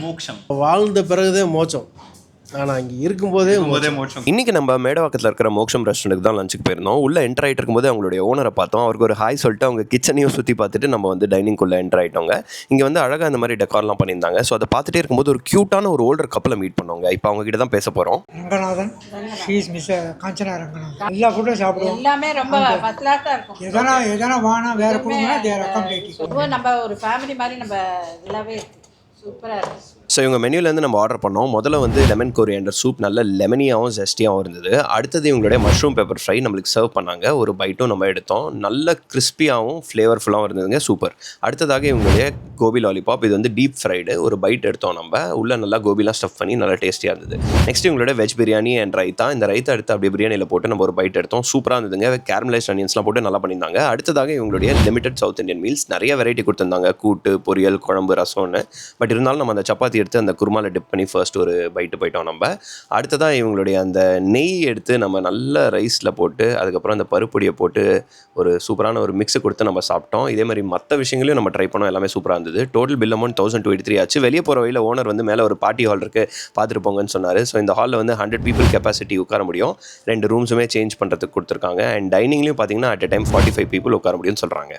மோட்சம். வாழ்ந்த பிறகுதான் மோட்சம். ஆனால் இங்கே இருக்கும்போதே மோட்சம். இன்றைக்கி நம்ம மேடவாக்கத்தில் இருக்கிற மோக்ஷம் ரெஸ்டாரண்ட்டுக்கு தான் லஞ்சுக்கு போயிருந்தோம். உள்ளே என்டர் ஆகிட்டு இருக்கும்போது அவங்களுடைய ஓனரை பார்த்தோம். அவருக்கு ஒரு ஹாய் சொல்லிட்டு அவங்க கிச்சனையும் சுற்றி பார்த்துட்டு நம்ம வந்து டைனிங்குள்ளே என்டர் ஆகிட்டோங்க. இங்கே வந்து அழகாக இந்த மாதிரி டெக்கார்லாம் பண்ணியிருந்தாங்க. ஸோ அதை பார்த்துட்டே இருக்கும்போது ஒரு க்யூட்டான ஒரு ஓல்டர் கப்பலை மீட் பண்ணுவாங்க. இப்போ அவங்க கிட்ட தான் பேச போகிறோம். Ranganathan, she's miss Kanchana Ranganathan. எல்லா ஃபுட்டும் சாப்பிடுவோம். எல்லாமே ரொம்ப ஃபர்ஸ்ட் கிளாஸாக இருக்கும். எதனா வாங்கினா வேறு கொடுங்கன்னா தேர் அக்காமடேட்டிங். நம்ம ஒரு ஃபேமிலி மாதிரி நம்ம நல்லாவே இருக்கு. சூப்பராக இருக்கும். ஸோ இவங்க மெனுலேருந்து நம்ம ஆர்டர் பண்ணோம். முதல்ல வந்து லெமன் கொரியாண்டர் சூப் நல்ல லெமனியாகவும் ஜெஸ்டியாகவும் இருந்தது. அடுத்தது இவங்களுடைய மஷ்ரூம் பெப்பர் ஃப்ரை நம்மளுக்கு சர்வ் பண்ணாங்க. ஒரு பைட்டும் நம்ம எடுத்தோம். நல்ல கிறிஸ்பியாகவும் ஃப்ளேவர்ஃபுல்லாகவும் இருந்ததுங்க. சூப்பர். அடுத்ததாக இவங்களுடைய கோபி லாலிபாப், இது வந்து டீப் ஃப்ரைடு. ஒரு பைட் எடுத்தோம் நம்ம. உள்ளே நல்லா கோபிலாம் ஸ்டஃப் பண்ணி நல்லா டேஸ்டியாக இருந்தது. நெக்ஸ்ட் இவங்களுடைய வெஜ் பிரியாணி அண்ட் ரைத்தா. இந்த ரைத்தா எடுத்து அப்படியே பிரியாணியில் போட்டு நம்ம ஒரு பைட் எடுத்தோம். சூப்பராக இருந்ததுங்க. கேரமலைஸ்ட் அனியன்ஸ்லாம் போட்டு நல்லா பண்ணியிருந்தாங்க. அடுத்ததாக இவங்களுடைய லிமிடெட் சவுத் இந்தியன் மீல்ஸ் நிறைய வெரைட்டி கொடுத்துருந்தாங்க. கூட்டு, பொரியல், குழம்பு, ரசம்னு. பட் இருந்தாலும் நம்ம அந்த சப்பாத்தி எடுத்து அந்த குருமாவில் டிப் பண்ணி ஃபர்ஸ்ட் ஒரு பைட்டு போயிட்டோம் நம்ம. அடுத்ததாக இவங்களுடைய அந்த நெய் எடுத்து நம்ம நல்ல ரைஸில் போட்டு அதுக்கப்புறம் அந்த பருப்பொடியை போட்டு ஒரு சூப்பரான ஒரு மிக்ஸை கொடுத்து நம்ம சாப்பிட்டோம். இதே மாதிரி மற்ற விஷயங்களையும் நம்ம ட்ரை பண்ணோம். எல்லாமே சூப்பராக இருந்தது. டோட்டல் பில் அமௌண்ட் 1283 ஆச்சு. வெளியே போகிற வழியில் ஓனர் வந்து மேலே ஒரு பார்ட்டி ஹால் இருக்குது, பார்த்துட்டு போங்கன்னு சொன்னார். ஸோ இந்த ஹாலில் வந்து 100 people கெப்பாசிட்டி உட்கார முடியும். 2 ரூம்ஸுமே சேஞ்ச் பண்ணுறதுக்கு கொடுத்துருக்காங்க. அண்ட் டைனிங்லேயும் பார்த்தீங்கன்னா அட் a time 45 people உட்கார முடியும்னு சொல்கிறாங்க.